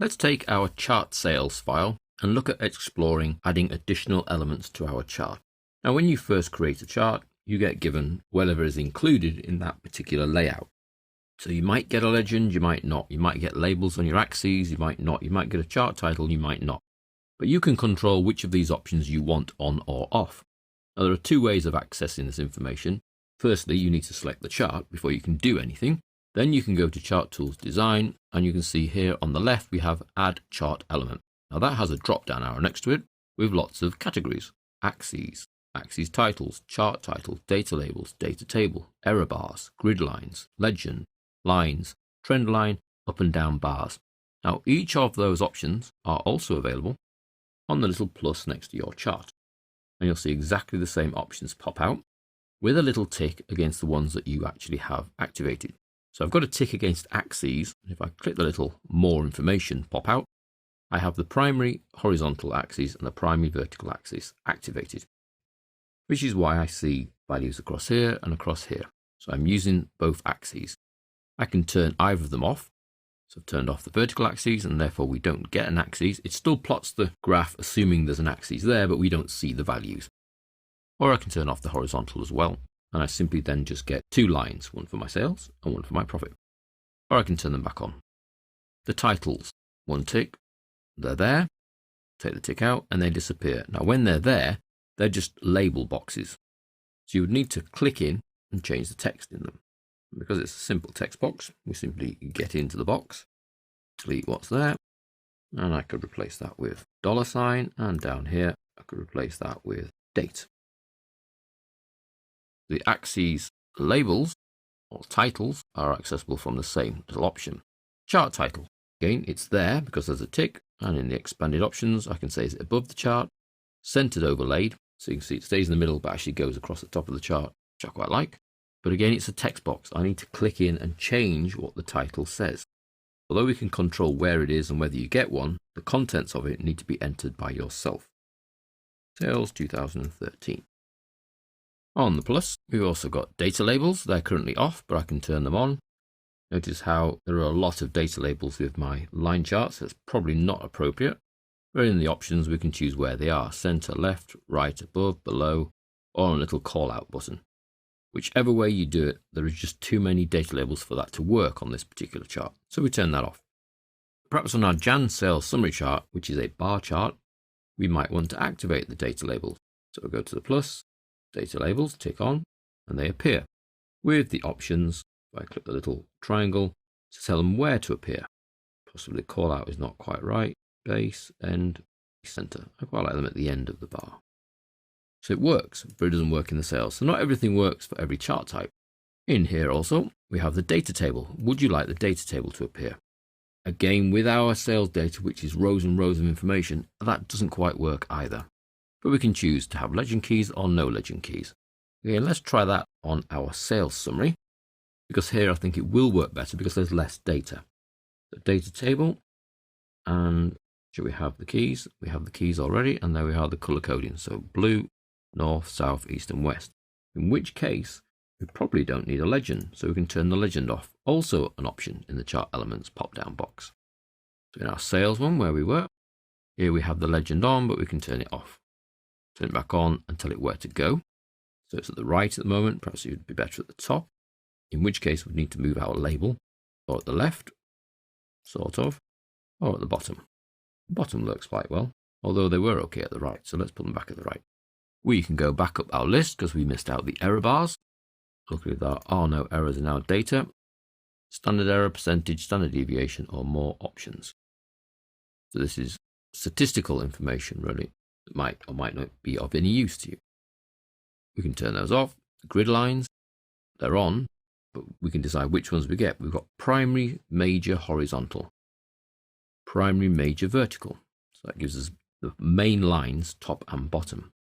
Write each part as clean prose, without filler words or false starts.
Let's take our chart sales file and look at exploring adding additional elements to our chart. Now, when you first create a chart, you get given whatever is included in that particular layout. So you might get a legend, you might not. You might get labels on your axes, you might not. You might get a chart title, you might not. But you can control which of these options you want on or off. Now, there are two ways of accessing this information. Firstly, you need to select the chart before you can do anything. Then you can go to Chart Tools Design, and you can see here on the left we have Add Chart Element. Now that has a drop-down arrow next to it with lots of categories: axes, axes titles, chart title, data labels, data table, error bars, grid lines, legend, lines, trend line, up and down bars. Now each of those options are also available on the little plus next to your chart, and you'll see exactly the same options pop out with a little tick against the ones that you actually have activated. So I've got a tick against axes, and if I click the little more information pop out, I have the primary horizontal axis and the primary vertical axis activated, which is why I see values across here and across here. So I'm using both axes. I can turn either of them off. So I've turned off the vertical axis, and therefore we don't get an axis. It still plots the graph assuming there's an axis there, but we don't see the values. Or I can turn off the horizontal as well, and I simply then just get two lines, one for my sales and one for my profit. Or I can turn them back on. The titles, one tick, they're there, take the tick out, and they disappear. Now when they're there, they're just label boxes. So you would need to click in and change the text in them. And because it's a simple text box, we simply get into the box, delete what's there, and I could replace that with $, and down here I could replace that with date. The axes labels or titles are accessible from the same little option. Chart title, again, it's there because there's a tick, and in the expanded options I can say is it above the chart, centered overlaid, so you can see it stays in the middle but actually goes across the top of the chart, which I quite like. But again, it's a text box. I need to click in and change what the title says. Although we can control where it is and whether you get one, the contents of it need to be entered by yourself. Sales 2013. On the plus, we've also got data labels. They're currently off, but I can turn them on. Notice how there are a lot of data labels with my line charts. That's probably not appropriate. But in the options, we can choose where they are: center, left, right, above, below, or on a little call out button. Whichever way you do it, there is just too many data labels for that to work on this particular chart. So we turn that off. Perhaps on our Jan sales summary chart, which is a bar chart, we might want to activate the data labels. So we'll go to the plus, data labels, tick on, and they appear with the options. If I click the little triangle to tell them where to appear. Possibly call out is not quite right. Base, end, center. I quite like them at the end of the bar. So it works, but it doesn't work in the sales. So not everything works for every chart type. In here also, we have the data table. Would you like the data table to appear? Again, with our sales data, which is rows and rows of information, that doesn't quite work either. But we can choose to have legend keys or no legend keys. Again, let's try that on our sales summary, because here I think it will work better because there's less data. The data table, and should we have the keys? We have the keys already, and there we are, the color coding. So blue, north, south, east, and west. In which case, we probably don't need a legend, so we can turn the legend off. Also an option in the chart elements pop-down box. So in our sales one where we were, here we have the legend on, but we can turn it off. Turn it back on and tell it where to go. So it's at the right at the moment, perhaps it would be better at the top, in which case we'd need to move our label, or at the left, sort of, or at the bottom. The bottom looks quite well, although they were okay at the right, so let's put them back at the right. We can go back up our list because we missed out the error bars. Luckily there are no errors in our data. Standard error, percentage, standard deviation, or more options. So this is statistical information really that might or might not be of any use to you. We can turn those off. The grid lines, they're on, but we can decide which ones we get. We've got primary, major, horizontal. Primary, major, vertical. So that gives us the main lines, top and bottom.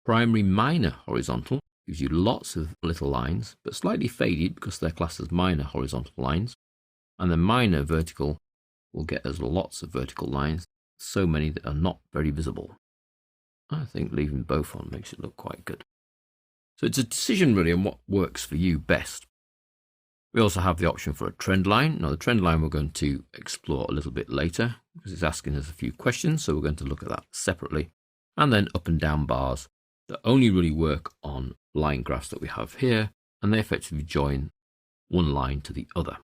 Primary, minor, horizontal gives you lots of little lines, but slightly faded because they're classed as minor horizontal lines. And the minor, vertical, will get us lots of vertical lines, so many that are not very visible. I think leaving both on makes it look quite good. So it's a decision really on what works for you best. We also have the option for a trend line. Now the trend line we're going to explore a little bit later because it's asking us a few questions, so we're going to look at that separately. And then up and down bars that only really work on line graphs that we have here, and they effectively join one line to the other.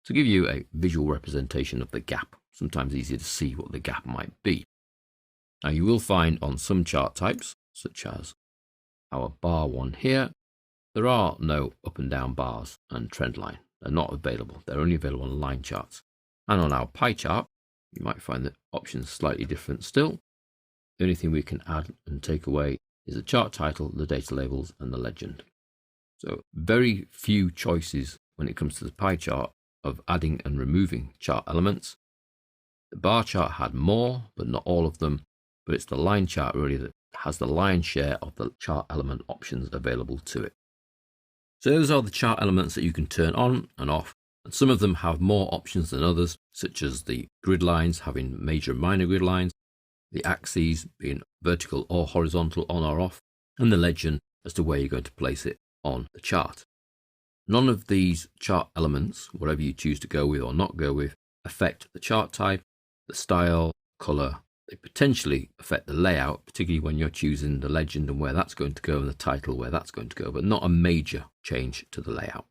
To give you a visual representation of the gap, sometimes easier to see what the gap might be. Now you will find on some chart types, such as our bar one here, there are no up and down bars and trend line. They're not available. They're only available on line charts. And on our pie chart, you might find the options slightly different still. The only thing we can add and take away is the chart title, the data labels, and the legend. So very few choices when it comes to the pie chart of adding and removing chart elements. The bar chart had more, but not all of them. But it's the line chart really that has the lion's share of the chart element options available to it. So those are the chart elements that you can turn on and off, and some of them have more options than others, such as the grid lines having major and minor grid lines, the axes being vertical or horizontal on or off, and the legend as to where you're going to place it on the chart. None of these chart elements, whatever you choose to go with or not go with, affect the chart type, the style, color. They potentially affect the layout, particularly when you're choosing the legend and where that's going to go and the title where that's going to go, but not a major change to the layout.